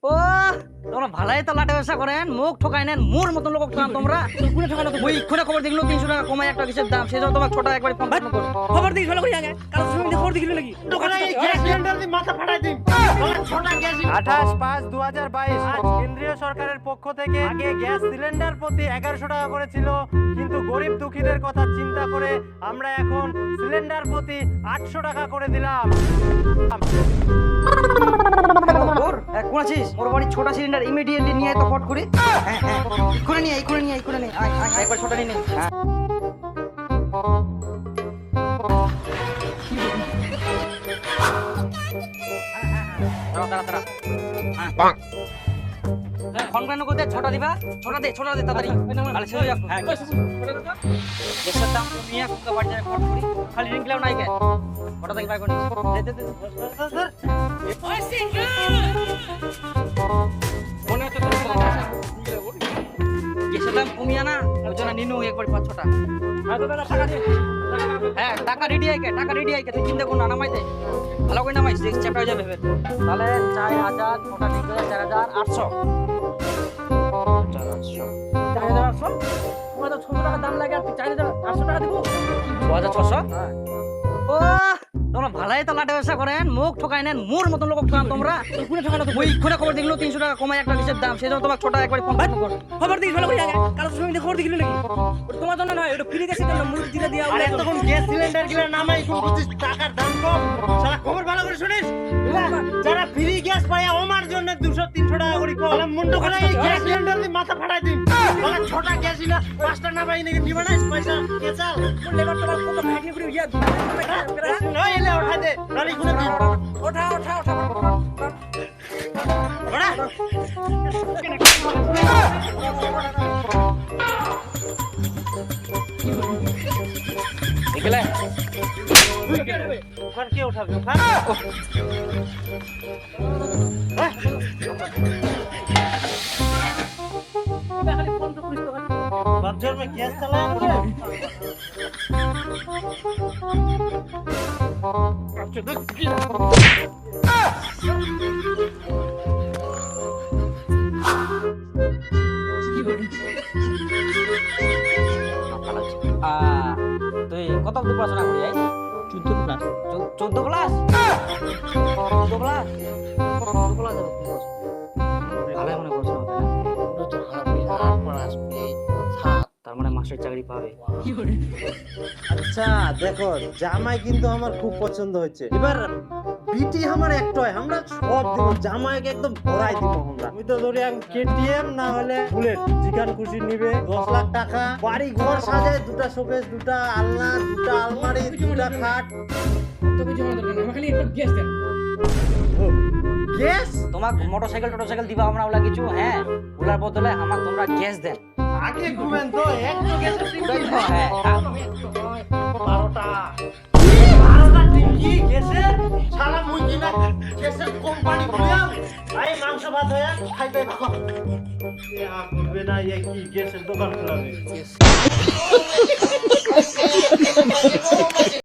ও তোমরা ভালাই তো লাটে ব্যবসা করেন, মুখ ঠকাই নেন, মোর মতন লোক ঠকান তোমরা। কোনে ঠকানো? ওই এক্ষুনি খবর দেখলো 300 টাকা কমায় একটা কিসের দাম, সেই জন্য তোমাকে ছোট একবার ফোন করো। খবর দিই ভালো করে আগে, কাল সময় খবর দিছিল নাকি? দোকানে এই গ্যাস সিলিন্ডার দিয়ে মাথা ফাটাই দিন। আমার ছোট গ্যাস 28/5/2022 আজ কেন্দ্রীয় সরকারের পক্ষ থেকে আগে গ্যাস সিলিন্ডার প্রতি 1100 টাকা করে ছিল, কিন্তু গরিব দুঃখীদের কথা চিন্তা করে আমরা এখন সিলিন্ডার প্রতি 800 টাকা করে দিলাম। ওর কোন আছিস? ওর বাড়ি ছোট সিলিন্ডার ইমিডিয়েটলি নিয়ে আয় তো ফট করে। হ্যাঁ হ্যাঁ এক্ষুনি নিয়ে আয়, একবার ছোট নিয়ে নে। হ্যাঁ তাড়া ফোন কেন করতে? ছোটা দিবা, ছোটা দে তাড়াতাড়ি। আরে ছেড়ে যাক। হ্যাঁ গ্যাসের দাম কমিয়ে কুকা বাড়ি যায় ফট করি, খালি রিংলাও নাই কে ফটো দেখি বাই কোনি। দে মনে হচ্ছে তোর গ্যাসের দাম কমিয়ে না, ওই জন্য নিনু একবার 5-6 টাকা। হ্যাঁ টাকা রেডি আইকে তুই চিন্তা কর না, নামাই দে ভালো করে নামাইস, চেপটা হয়ে যাবে ভেবে। তাহলে 4000 ছোটা ঠিক করে 4800। 4800 তোমার তো 600 টাকা দাম লাগে আর 4800 টাকা দিব। 2600। ও তোমরা ভালাই তো লাটে ব্যবসা করেন, মুখ ঠকাই নেন, মোর মতন লোক ঠকান তোমরা। কোনে ঠকানো? ওই এক্ষুনি খবর দেখলো 300 টাকা কমায় একটা কিসের দাম, সেই জন্য তোমাকে ছোট একবার ফোন করো। খবর দিই ভালো করে আগে, কাল সময় খবর দিছিল নাকি? ওটা তোমার জন্য নয়, ওটা ফ্রি গেছে জন্য মুখ দিলে দিয়া। আরে তখন গ্যাস সিলিন্ডার গিলা নামাই কোন বুঝিস টাকার দাম কম। শালা খবর ভালো করে শুনিস? যারা ফ্রি গ্যাস পায় আমার জন্য 200-300 টাকা করে কম। মুন্ডু করে এই গ্যাস সিলিন্ডার দিয়ে মাথা ফাটাই দিন। আমার ছোট গ্যাস না 5টা না পাই নাকি নিবা না পয়সা কেচাল। লেবার তোমার কত ভাগি করে ইয়া নয় এলে উঠা দে রানি কোনে দিন। ওঠা ওরা এগুলা ওখান কে উঠাবে ওখান? খালি ফোন তো করিস তো খালি। বাজার মে গ্যাস চালায়া করে। তুই কত অব্দি পড়াশোনা করি? 14 প্লাস। 14 ক্লাস? 14 ক্লাস? ভালো মনে পড়াশোনা হবে না? তার মানে মাস্টার চাকরি পাবে। আচ্ছা দেখো জামাই কিন্তু আমার খুব পছন্দ হচ্ছে। এবার বিটি আমার একটাই, আমরা সব দিব জামাইকে একদম ভরাই দিব আমরা। আমি তো ধরি কেটিএম না হলে বুলেট, যেখান খুশি নিবে। 10 লাখ টাকা বাড়ি ঘর সাজায়, 2টা শোকেস, 2টা আলনা, 2টা আলমারি, 2টা খাট। তো কিছু আমার দরকার নেই, আমার খালি একটা গ্যাস দেন। গ্যাস তোমাকে মোটরসাইকেল দিবা আমরা ওলা কিছু। হ্যাঁ ওলার বদলে আমার তোমরা গ্যাস দেন। আগে ঘুমেন তো একটু গ্যাসের টিকি। হ্যাঁ 12টা টিকি গ্যাসের শালা মুই কিনা গ্যাসের কোম্পানি খুলিয়াম। আই মাংস ভাত হয়া খাইতে ভাগো। এ আ করবে না, এ কি গ্যাসের দোকান খোলাবে?